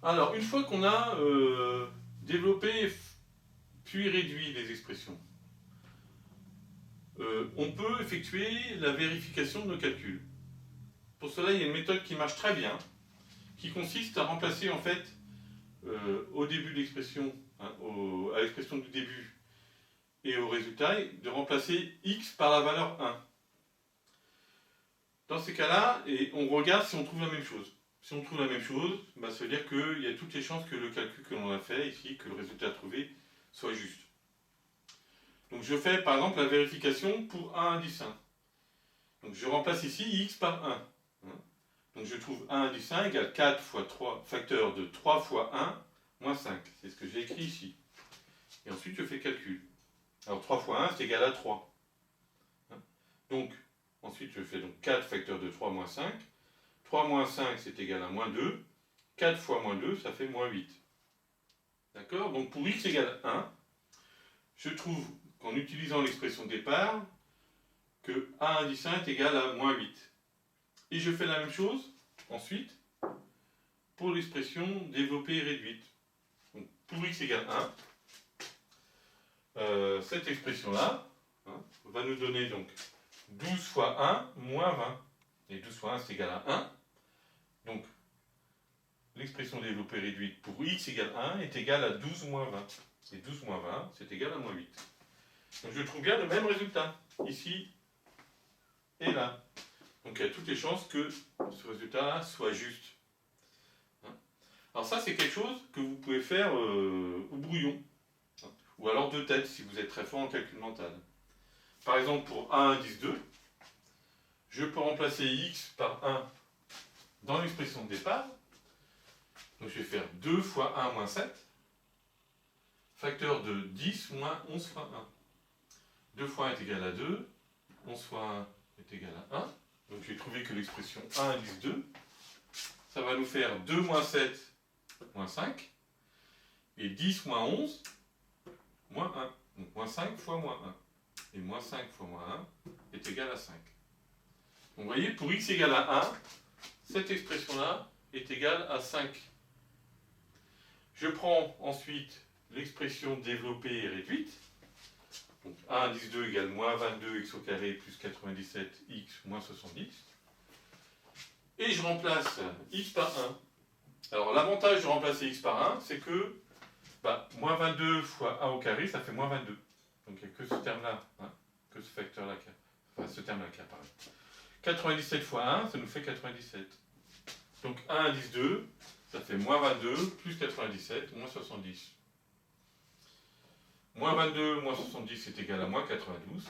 Alors, une fois qu'on a développé puis réduit les expressions, on peut effectuer la vérification de nos calculs. Pour cela, il y a une méthode qui marche très bien, qui consiste à remplacer en fait au début de l'expression, hein, à l'expression du début et au résultat, de remplacer x par la valeur 1. Dans ces cas-là, on regarde si on trouve la même chose. Si on trouve la même chose, bah, ça veut dire qu'il y a toutes les chances que le calcul que l'on a fait ici, que le résultat trouvé, soit juste. Donc je fais par exemple la vérification pour un indice 1. Donc je remplace ici x par 1. Donc je trouve 1 indice 1 égale 4 fois 3, facteur de 3 fois 1, moins 5. C'est ce que j'ai écrit ici. Et ensuite je fais le calcul. Alors 3 fois 1, c'est égal à 3. Donc, ensuite je fais donc 4 facteur de 3 moins 5. 3 moins 5, c'est égal à moins 2. 4 fois moins 2, ça fait moins 8. D'accord? Donc pour x égale 1, je trouve qu'en utilisant l'expression de départ, que 1 indice 1 est égal à moins 8. Et je fais la même chose, ensuite, pour l'expression développée et réduite. Donc pour x égale 1, cette expression-là va nous donner donc 12 fois 1 moins 20. Et 12 fois 1 c'est égal à 1. Donc l'expression développée réduite pour x égale 1 est égale à 12 moins 20. Et 12 moins 20 c'est égal à moins 8. Donc je trouve bien le même résultat, ici et là. Donc il y a toutes les chances que ce résultat soit juste. Alors ça c'est quelque chose que vous pouvez faire au brouillon. Ou alors de tête si vous êtes très fort en calcul mental. Par exemple pour 1 indice 2, je peux remplacer x par 1 dans l'expression de départ. Donc je vais faire 2 fois 1 moins 7, facteur de 10 moins 11 fois 1. 2 fois 1 est égal à 2, 11 fois 1 est égal à 1. Donc j'ai trouvé que l'expression 1 indice 2, ça va nous faire 2 moins 7 moins 5, et 10 moins 11 moins 1. Donc moins 5 fois moins 1. Et moins 5 fois moins 1 est égal à 5. Donc vous voyez, pour x égale à 1, cette expression-là est égale à 5. Je prends ensuite l'expression développée et réduite. Donc 1 indice 2 égale moins 22 x au carré plus 97 x moins 70. Et je remplace x par 1. Alors l'avantage de remplacer x par 1, c'est que moins 22 fois 1 au carré, ça fait moins 22. Donc il n'y a que ce terme-là, que ce facteur-là, enfin ce terme-là qui apparaît. 97 fois 1, ça nous fait 97. Donc 1 indice 2, ça fait moins 22 plus 97, moins 70. Moins 22 moins 70 c'est égal à moins 92.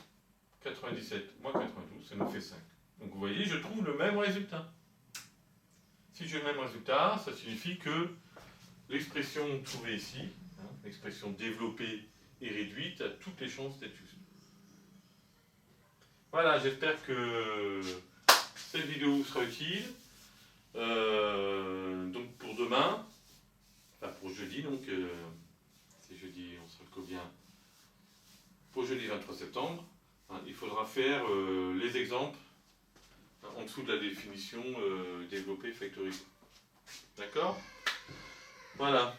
97 moins 92, ça nous fait 5. Donc vous voyez, je trouve le même résultat. Si j'ai le même résultat, ça signifie que l'expression trouvée ici, l'expression développée et réduite, a toutes les chances d'être juste. Voilà, j'espère que cette vidéo vous sera utile. Donc pour demain, enfin pour jeudi, donc c'est jeudi, on se retrouve bien pour jeudi 23 septembre, il faudra faire les exemples en dessous de la définition développée factorisée. D'accord? Voilà.